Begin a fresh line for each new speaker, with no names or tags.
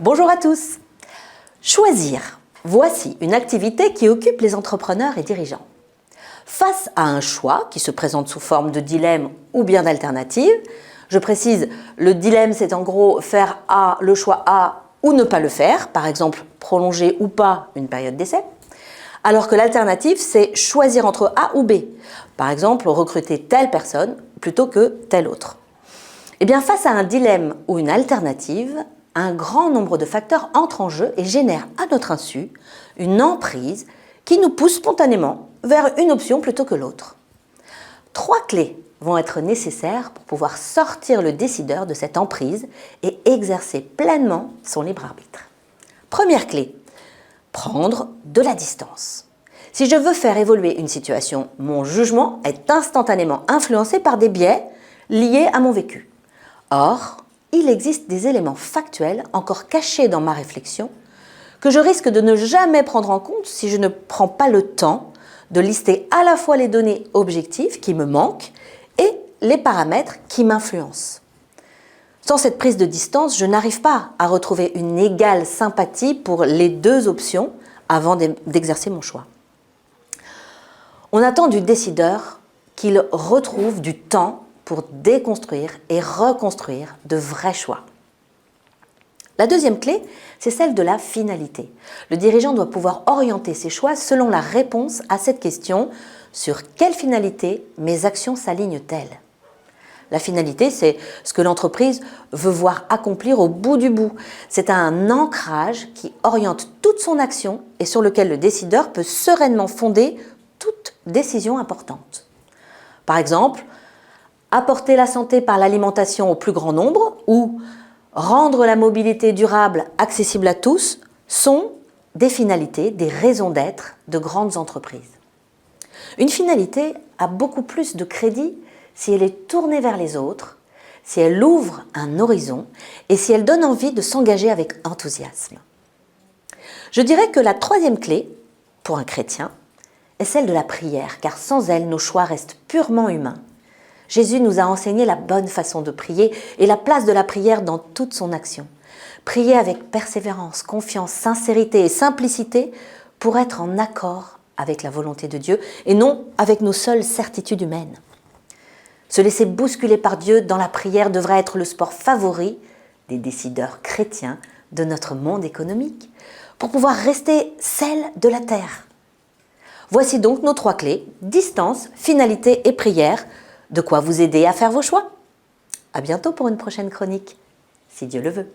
Bonjour à tous! Choisir, voici une activité qui occupe les entrepreneurs et dirigeants. Face à un choix qui se présente sous forme de dilemme ou bien d'alternative, je précise, le dilemme c'est en gros faire le choix A ou ne pas le faire, par exemple prolonger ou pas une période d'essai, alors que l'alternative c'est choisir entre A ou B, par exemple recruter telle personne plutôt que telle autre. Et bien face à un dilemme ou une alternative, un grand nombre de facteurs entrent en jeu et génèrent à notre insu une emprise qui nous pousse spontanément vers une option plutôt que l'autre. 3 clés vont être nécessaires pour pouvoir sortir le décideur de cette emprise et exercer pleinement son libre arbitre. Première clé, prendre de la distance. Si je veux faire évoluer une situation, mon jugement est instantanément influencé par des biais liés à mon vécu. Or, il existe des éléments factuels encore cachés dans ma réflexion que je risque de ne jamais prendre en compte si je ne prends pas le temps de lister à la fois les données objectives qui me manquent et les paramètres qui m'influencent. Sans cette prise de distance, je n'arrive pas à retrouver une égale sympathie pour les deux options avant d'exercer mon choix. On attend du décideur qu'il retrouve du temps pour déconstruire et reconstruire de vrais choix. La deuxième clé, c'est celle de la finalité. Le dirigeant doit pouvoir orienter ses choix selon la réponse à cette question: sur quelle finalité mes actions s'alignent-elles? La finalité, c'est ce que l'entreprise veut voir accomplir au bout du bout. C'est un ancrage qui oriente toute son action et sur lequel le décideur peut sereinement fonder toute décision importante. Par exemple, apporter la santé par l'alimentation au plus grand nombre ou rendre la mobilité durable accessible à tous sont des finalités, des raisons d'être de grandes entreprises. Une finalité a beaucoup plus de crédit si elle est tournée vers les autres, si elle ouvre un horizon et si elle donne envie de s'engager avec enthousiasme. Je dirais que la troisième clé, pour un chrétien, est celle de la prière, car sans elle, nos choix restent purement humains. Jésus nous a enseigné la bonne façon de prier et la place de la prière dans toute son action. Prier avec persévérance, confiance, sincérité et simplicité pour être en accord avec la volonté de Dieu et non avec nos seules certitudes humaines. Se laisser bousculer par Dieu dans la prière devrait être le sport favori des décideurs chrétiens de notre monde économique pour pouvoir rester celle de la terre. Voici donc nos 3 clés: distance, finalité et prière. De quoi vous aider à faire vos choix. À bientôt pour une prochaine chronique, si Dieu le veut.